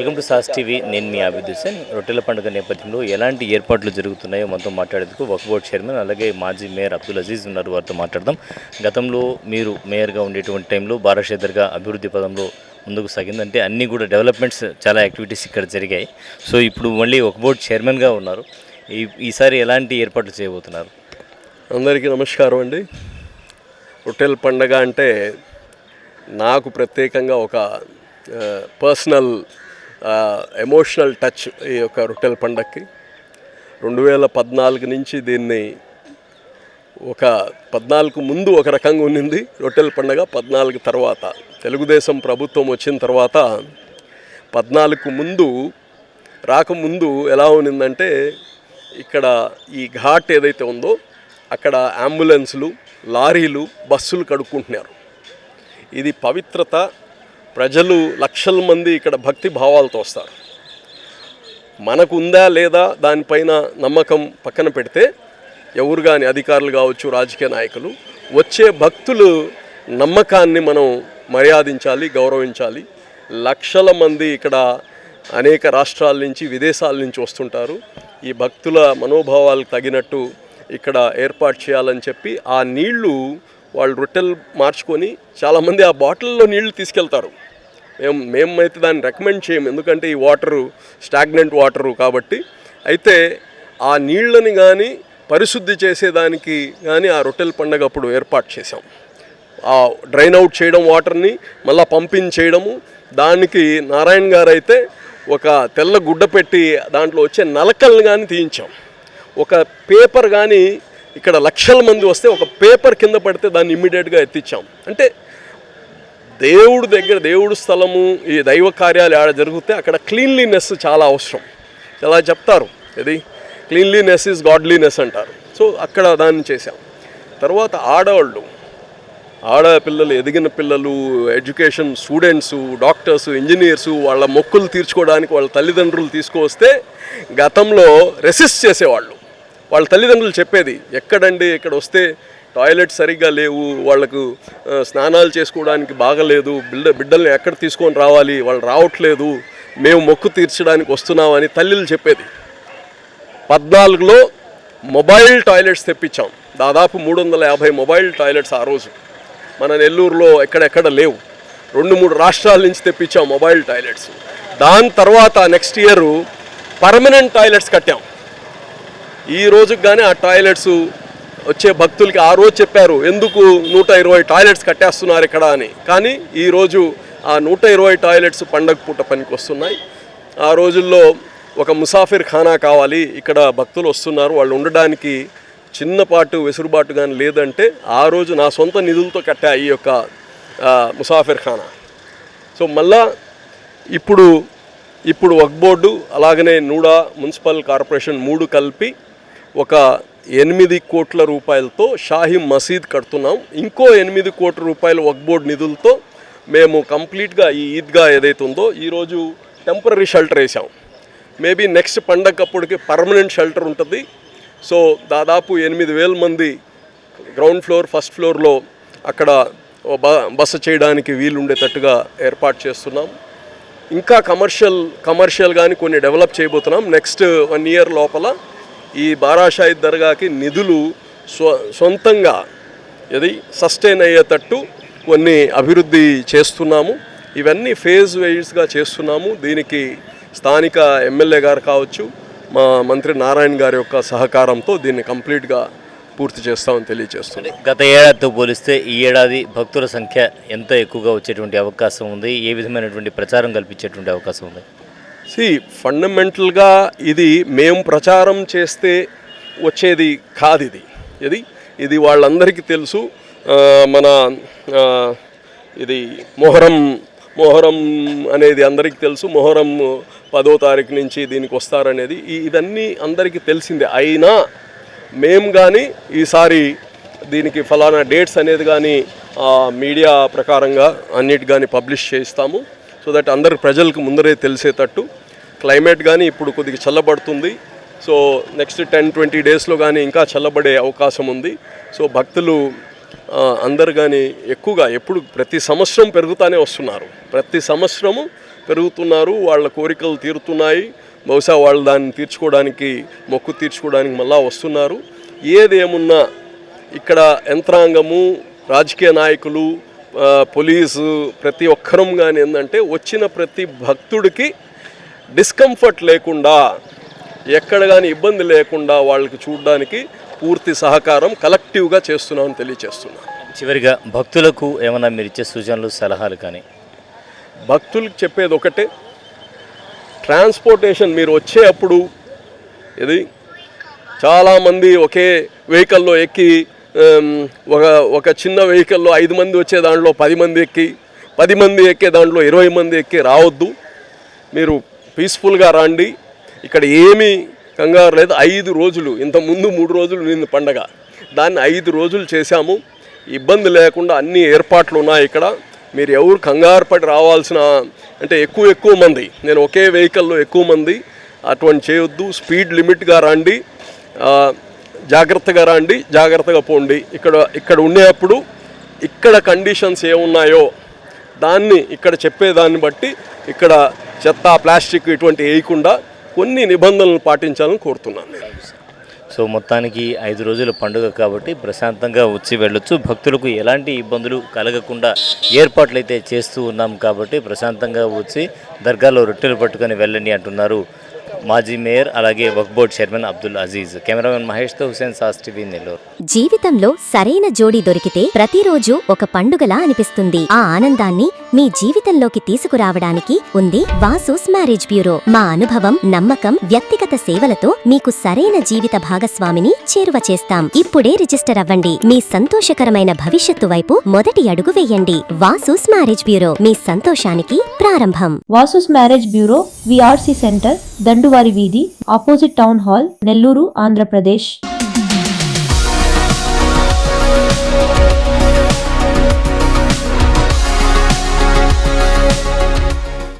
Welcome to sauce TV. నేను మీ అభిద్ హుసేన్. రొట్టెల పండుగ నేపథ్యంలో ఎలాంటి ఏర్పాట్లు జరుగుతున్నాయో మనతో మాట్లాడేందుకు వక్ఫ్ బోర్డ్ చైర్మన్ అలాగే మాజీ మేయర్ అబ్దుల్ అజీజ్ ఉన్నారు. వారితో మాట్లాడదాం. గతంలో మీరు మేయర్గా ఉండేటువంటి టైంలో బారాషేదర్గా అభివృద్ధి పదంలో ముందుకు సాగిందంటే అన్నీ కూడా డెవలప్మెంట్స్ చాలా యాక్టివిటీస్ ఇక్కడ జరిగాయి. సో ఇప్పుడు మళ్ళీ వక్ఫ్ బోర్డ్ చైర్మన్గా ఉన్నారు. ఈసారి ఎలాంటి ఏర్పాట్లు చేయబోతున్నారు? అందరికీ నమస్కారం అండి. రొట్టెల పండగ అంటే నాకు ప్రత్యేకంగా ఒక పర్సనల్ ఎమోషనల్ టచ్ ఈ యొక్క రొట్టెల పండగకి. 2014 నుంచి దీన్ని 14 ముందు ఒక రకంగా ఉన్నింది రొట్టెల పండగ. 14 తర్వాత తెలుగుదేశం ప్రభుత్వం వచ్చిన తర్వాత 14 ముందు రాకముందు ఎలా ఉన్నిందంటే ఇక్కడ ఈ ఘాట్ ఏదైతే ఉందో అక్కడ అంబులెన్సులు, లారీలు, బస్సులు కడుక్కుంటున్నారు. ఇది పవిత్రత. ప్రజలు లక్షల మంది ఇక్కడ భక్తి భావాలతో వస్తారు. మనకు ఉందా లేదా దానిపైన నమ్మకం పక్కన పెడితే ఎవరు కానీ అధికారులు కావచ్చు, రాజకీయ నాయకులు, వచ్చే భక్తులు నమ్మకాన్ని మనం మర్యాదించాలి, గౌరవించాలి. లక్షల మంది ఇక్కడ అనేక రాష్ట్రాల నుంచి, విదేశాల నుంచి వస్తుంటారు. ఈ భక్తుల మనోభావాలకు తగినట్టు ఇక్కడ ఏర్పాటు చేయాలని చెప్పి ఆ నీళ్లు వాళ్ళు రొట్టెలు మార్చుకొని చాలామంది ఆ బాటిల్లో నీళ్లు తీసుకెళ్తారు. మేమైతే దాన్ని రికమెండ్ చేయము, ఎందుకంటే ఈ వాటరు స్టాగ్నెంట్ వాటరు కాబట్టి. అయితే ఆ నీళ్ళని కానీ పరిశుద్ధి చేసేదానికి కానీ ఆ రొట్టెల పండగ అప్పుడు ఏర్పాటు చేసాం. ఆ డ్రైన్ అవుట్ చేయడం, వాటర్ని మళ్ళీ పంపింగ్ చేయడము. దానికి నారాయణ గారు అయితే ఒక తెల్ల గుడ్డ పెట్టి దాంట్లో వచ్చే నలకల్ని కానీ తీయించాం. ఒక పేపర్ కానీ ఇక్కడ లక్షల మంది వస్తే ఒక పేపర్ కింద పడితే దాన్ని ఇమ్మీడియట్గా ఎత్తిచ్చాం. అంటే దేవుడు దగ్గర, దేవుడు స్థలము, ఈ దైవ కార్యాలు ఆడ జరిగితే అక్కడ క్లీన్లీనెస్ చాలా అవసరం. ఎలా చెప్తారు, ఇది క్లీన్లీనెస్ ఈజ్ గాడ్లీనెస్ అంటారు. సో అక్కడ దాన్ని చేశాం. తర్వాత ఆడపిల్లలు, ఎదిగిన పిల్లలు, ఎడ్యుకేషన్ స్టూడెంట్సు, డాక్టర్సు, ఇంజనీర్సు వాళ్ళ మొక్కులు తీర్చుకోవడానికి వాళ్ళ తల్లిదండ్రులు తీసుకువస్తే గతంలో రెసిస్ట్ చేసేవాళ్ళు. వాళ్ళ తల్లిదండ్రులు చెప్పేది, ఎక్కడండి ఇక్కడ వస్తే టాయిలెట్ సరిగ్గా లేవు, వాళ్ళకు స్నానాలు చేసుకోవడానికి బాగలేదు, బిడ్డల్ని ఎక్కడ తీసుకొని రావాలి, వాళ్ళు రావట్లేదు, మేము మొక్కు తీర్చడానికి వస్తున్నామని తల్లిలు చెప్పేది. 14లో మొబైల్ టాయిలెట్స్ తెప్పించాం. దాదాపు 350 మొబైల్ టాయిలెట్స్ ఆ రోజు. మన నెల్లూరులో ఎక్కడెక్కడ లేవు. 2-3 రాష్ట్రాల నుంచి తెప్పించాం మొబైల్ టాయిలెట్స్. దాని తర్వాత నెక్స్ట్ ఇయర్ పర్మనెంట్ టాయిలెట్స్ కట్టాం. ఈ రోజుకి కానీ ఆ టాయిలెట్స్ వచ్చే భక్తులకి ఆ రోజు చెప్పారు, ఎందుకు 120 టాయిలెట్స్ కట్టేస్తున్నారు ఇక్కడ అని. కానీ ఈరోజు ఆ 120 టాయిలెట్స్ పండగ పూట పనికి వస్తున్నాయి. ఆ రోజుల్లో ఒక ముసాఫిర్ ఖానా కావాలి, ఇక్కడ భక్తులు వస్తున్నారు, వాళ్ళు ఉండడానికి చిన్నపాటు వెసులుబాటు కానీ లేదంటే ఆ రోజు నా సొంత నిధులతో కట్టా ఈ యొక్క ముసాఫిర్ ఖానా. సో మళ్ళా ఇప్పుడు వక్ఫ్ బోర్డు అలాగనే నూడా మున్సిపల్ కార్పొరేషన్ 3 కలిపి ఒక 8 కోట్ల రూపాయలతో షాహీ మసీద్ కడుతున్నాం. ఇంకో 8 కోట్ల రూపాయలు వక్ఫ్ బోర్డు నిధులతో మేము కంప్లీట్గా ఈ ఈద్గా ఏదైతే ఉందో ఈరోజు టెంపరీ షెల్టర్ వేసాం. మేబీ నెక్స్ట్ పండగప్పటికి పర్మనెంట్ షెల్టర్ ఉంటుంది. సో దాదాపు 8,000 మంది గ్రౌండ్ ఫ్లోర్, ఫస్ట్ ఫ్లోర్లో అక్కడ బస చేయడానికి వీలు ఉండేటట్టుగా ఏర్పాటు చేస్తున్నాం. ఇంకా కమర్షియల్ కానీ కొన్ని డెవలప్ చేయబోతున్నాం. నెక్స్ట్ 1 ఇయర్ లోపల ఈ బారాషాహిద్ దర్గాకి నిధులు సొంతంగా ఇది సస్టైన్ అయ్యేటట్టు కొన్ని అభివృద్ధి చేస్తున్నాము. ఇవన్నీ ఫేజ్ వైజ్గా చేస్తున్నాము. దీనికి స్థానిక ఎమ్మెల్యే గారు కావచ్చు, మా మంత్రి నారాయణ గారి యొక్క సహకారంతో దీన్ని కంప్లీట్గా పూర్తి చేస్తామని తెలియజేస్తుంది. గత ఏడాదితో పోలిస్తే ఈ ఏడాది భక్తుల సంఖ్య ఎంత ఎక్కువగా వచ్చేటువంటి అవకాశం ఉంది? ఏ విధమైనటువంటి ప్రచారం కల్పించేటువంటి అవకాశం ఉంది? ఫండమెంటల్గా ఇది మేము ప్రచారం చేస్తే వచ్చేది కాదు. ఇది వాళ్ళందరికీ తెలుసు. మన ఇది మొహరం అనేది అందరికీ తెలుసు. మొహరం 10వ తారీఖు నుంచి దీనికి వస్తారనేది ఇదన్నీ అందరికీ తెలిసిందే. అయినా మేము కానీ ఈసారి దీనికి ఫలానా డేట్స్ అనేది కానీ మీడియా ప్రకారంగా అన్నిటి కానీ పబ్లిష్ చేస్తాము. సో దట్ అందరు ప్రజలకు ముందరే తెలిసేటట్టు. క్లైమేట్ కానీ ఇప్పుడు కొద్దిగా చల్లబడుతుంది. సో నెక్స్ట్ 10-20 డేస్లో కానీ ఇంకా చల్లబడే అవకాశం ఉంది. సో భక్తులు అందరు కానీ ఎక్కువగా ఎప్పుడు ప్రతి సంవత్సరం పెరుగుతూనే వస్తున్నారు. ప్రతి సంవత్సరము పెరుగుతున్నారు, వాళ్ళ కోరికలు తీరుతున్నాయి. బహుశా వాళ్ళు దాన్ని తీర్చుకోవడానికి, మొక్కు తీర్చుకోవడానికి మళ్ళా వస్తున్నారు. ఏదేమున్నా ఇక్కడ యంత్రాంగము, రాజకీయ నాయకులు, పోలీసు, ప్రతి ఒక్కరం కానీ ఏంటంటే వచ్చిన ప్రతి భక్తుడికి డిస్కంఫర్ట్ లేకుండా, ఎక్కడ కానీ ఇబ్బంది లేకుండా వాళ్ళకి చూడడానికి పూర్తి సహకారం కలెక్టివ్గా చేస్తున్నామని తెలియజేస్తున్నాను. చివరిగా భక్తులకు ఏమైనా మీరు ఇచ్చే సూచనలు, సలహాలు కానీ? భక్తులకు చెప్పేది ఒకటే, ట్రాన్స్పోర్టేషన్ మీరు వచ్చేటప్పుడు ఇది చాలామంది ఒకే వెహికల్లో ఎక్కి ఒక చిన్న వెహికల్లో 5 మంది వచ్చే దాంట్లో 10 మంది ఎక్కి, 10 మంది ఎక్కే దాంట్లో 20 మంది ఎక్కి రావద్దు. మీరు పీస్ఫుల్గా రండి. ఇక్కడ ఏమీ కంగారు లేదు. 5 రోజులు, ఇంతకుముందు 3 రోజులు నిన్న పండగ, దాన్ని 5 రోజులు చేశాము. ఇబ్బంది లేకుండా అన్ని ఏర్పాట్లు ఉన్నాయి ఇక్కడ. మీరు ఎవరు కంగారు పడి రావాల్సిన, అంటే ఎక్కువ మంది, నేను ఒకే వెహికల్లో ఎక్కువ మంది అటువంటి చేయొద్దు. స్పీడ్ లిమిట్గా రండి, జాగ్రత్తగా రండి, జాగ్రత్తగా పోండి. ఇక్కడ ఉండేటప్పుడు ఇక్కడ కండిషన్స్ ఏమున్నాయో దాన్ని ఇక్కడ చెప్పేదాన్ని బట్టి ఇక్కడ చెత్త, ప్లాస్టిక్ ఇటువంటి వేయకుండా కొన్ని నిబంధనలు పాటించాలని కోరుతున్నాను. సో మొత్తానికి 5 రోజుల పండుగ కాబట్టి ప్రశాంతంగా వచ్చి వెళ్ళొచ్చు. భక్తులకు ఎలాంటి ఇబ్బందులు కలగకుండా ఏర్పాట్లు అయితే చేస్తూ ఉన్నాం కాబట్టి ప్రశాంతంగా వచ్చి దర్గాలో రొట్టెలు పట్టుకొని వెళ్ళండి అంటున్నారు మాజీ మేయర్ అలాగే వక్ఫ్ board chairman Abdul Aziz. Cameraman మహేష్తో హుసేన్, సాస్ టీవీ, నెల్లూరు. జీవితంలో సరైన జోడీ దొరికితే ప్రతిరోజు ఒక పండుగలా అనిపిస్తుంది. ఆ ఆనందాన్ని మీ జీవితంలోకి తీసుకురావడానికి ఉంది వాసూస్ మ్యారేజ్ బ్యూరో. మా అనుభవం, నమ్మకం, వ్యక్తిగత సేవలతో మీకు సరైన జీవిత భాగస్వామిని చేరువ చేస్తాం. ఇప్పుడే రిజిస్టర్ అవ్వండి. మీ సంతోషకరమైన భవిష్యత్తు వైపు మొదటి అడుగు వేయండి. వాసూస్ మ్యారేజ్ బ్యూరో, మీ సంతోషానికి ప్రారంభం. Vasu's marriage bureau, VRC center, దండువారి వీధి, opposite town hall, Nellore, Andhra Pradesh.